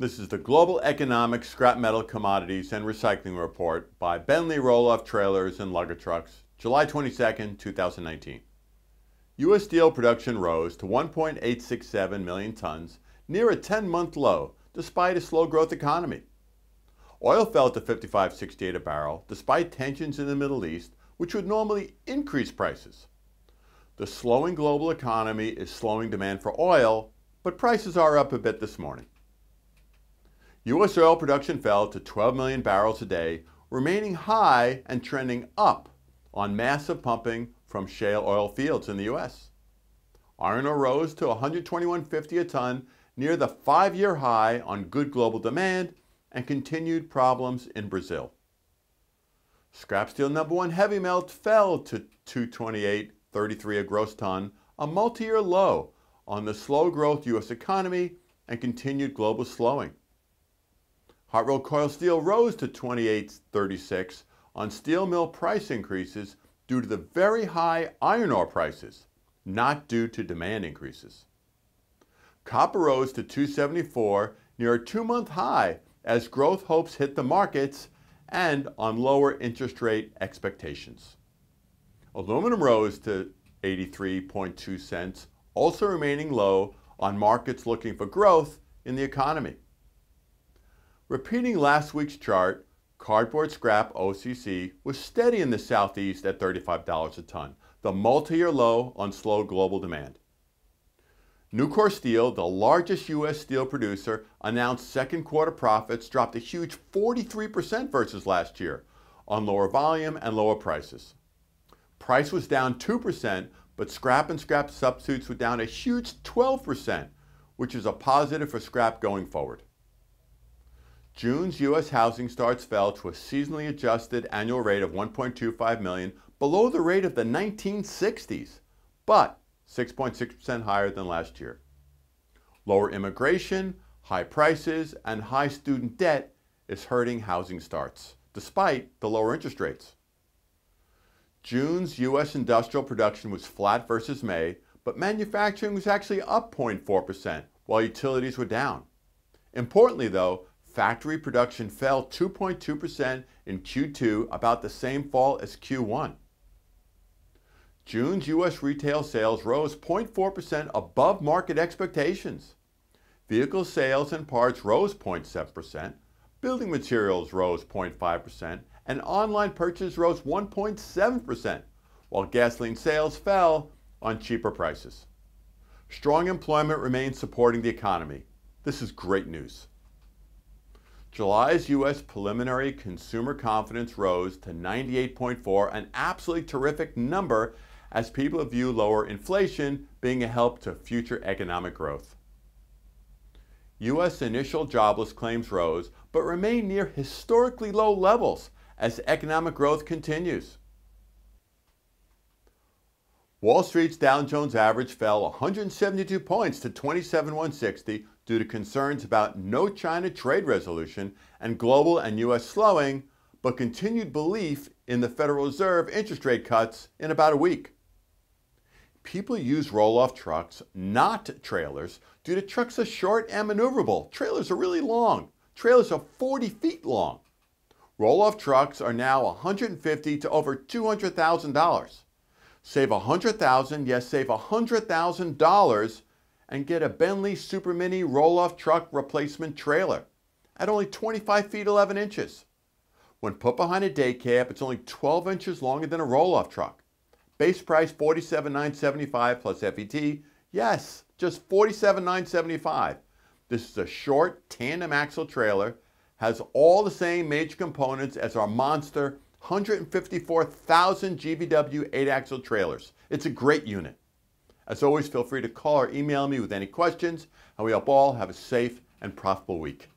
This is the Global Economic Scrap Metal Commodities and Recycling Report by BENLEE Roll-Off Trailers and Lugger Trucks, July 22, 2019. U.S. steel production rose to 1.867 million tons, near a 10-month low, despite a slow-growth economy. Oil fell to $55.68 a barrel, despite tensions in the Middle East, which would normally increase prices. The slowing global economy is slowing demand for oil, but prices are up a bit this morning. U.S. oil production fell to 12 million barrels a day, remaining high and trending up on massive pumping from shale oil fields in the U.S. Iron ore rose to $121.50 a ton, near the 5-year high on good global demand and continued problems in Brazil. Scrap steel #1 heavy melt fell to $228.33 a gross ton, a multi-year low on the slow growth U.S. economy and continued global slowing. Hot rolled coil steel rose to $28.36 on steel mill price increases due to the very high iron ore prices, not due to demand increases. Copper rose to $2.74, near a 2-month high as growth hopes hit the markets and on lower interest rate expectations. Aluminum rose to 83.2 cents, also remaining low on markets looking for growth in the economy. Repeating last week's chart, cardboard scrap OCC was steady in the Southeast at $35 a ton, the multi-year low on slow global demand. Nucor Steel, the largest U.S. steel producer, announced second quarter profits dropped a huge 43% versus last year on lower volume and lower prices. Price was down 2%, but scrap and scrap substitutes were down a huge 12%, which is a positive for scrap going forward. June's U.S. housing starts fell to a seasonally adjusted annual rate of 1.25 million, below the rate of the 1960s, but 6.6% higher than last year. Lower immigration, high prices, and high student debt is hurting housing starts, despite the lower interest rates. June's U.S. industrial production was flat versus May, but manufacturing was actually up 0.4%, while utilities were down. Importantly, though, factory production fell 2.2% in Q2, about the same fall as Q1. June's U.S. retail sales rose 0.4% above market expectations. Vehicle sales and parts rose 0.7%, building materials rose 0.5%, and online purchases rose 1.7%, while gasoline sales fell on cheaper prices. Strong employment remains supporting the economy. This is great news. July's U.S. preliminary consumer confidence rose to 98.4, an absolutely terrific number as people view lower inflation being a help to future economic growth. U.S. initial jobless claims rose, but remain near historically low levels as economic growth continues. Wall Street's Dow Jones average fell 172 points to 27,160 due to concerns about no China trade resolution and global and U.S. slowing, but continued belief in the Federal Reserve interest rate cuts in about a week. People use roll-off trucks, not trailers, due to trucks are short and maneuverable. Trailers are really long. Trailers are 40 feet long. Roll-off trucks are now $150,000 to over $200,000. Save $100,000, yes, save $100,000 and get a BENLEE Super Mini roll-off truck replacement trailer at only 25 feet 11 inches. When put behind a day cab, it's only 12 inches longer than a roll-off truck. Base price $47,975 plus FET. Yes, just $47,975. This is a short tandem axle trailer, has all the same major components as our monster 154,000 GVW 8-axle trailers. It's a great unit. As always, feel free to call or email me with any questions, and we hope all have a safe and profitable week.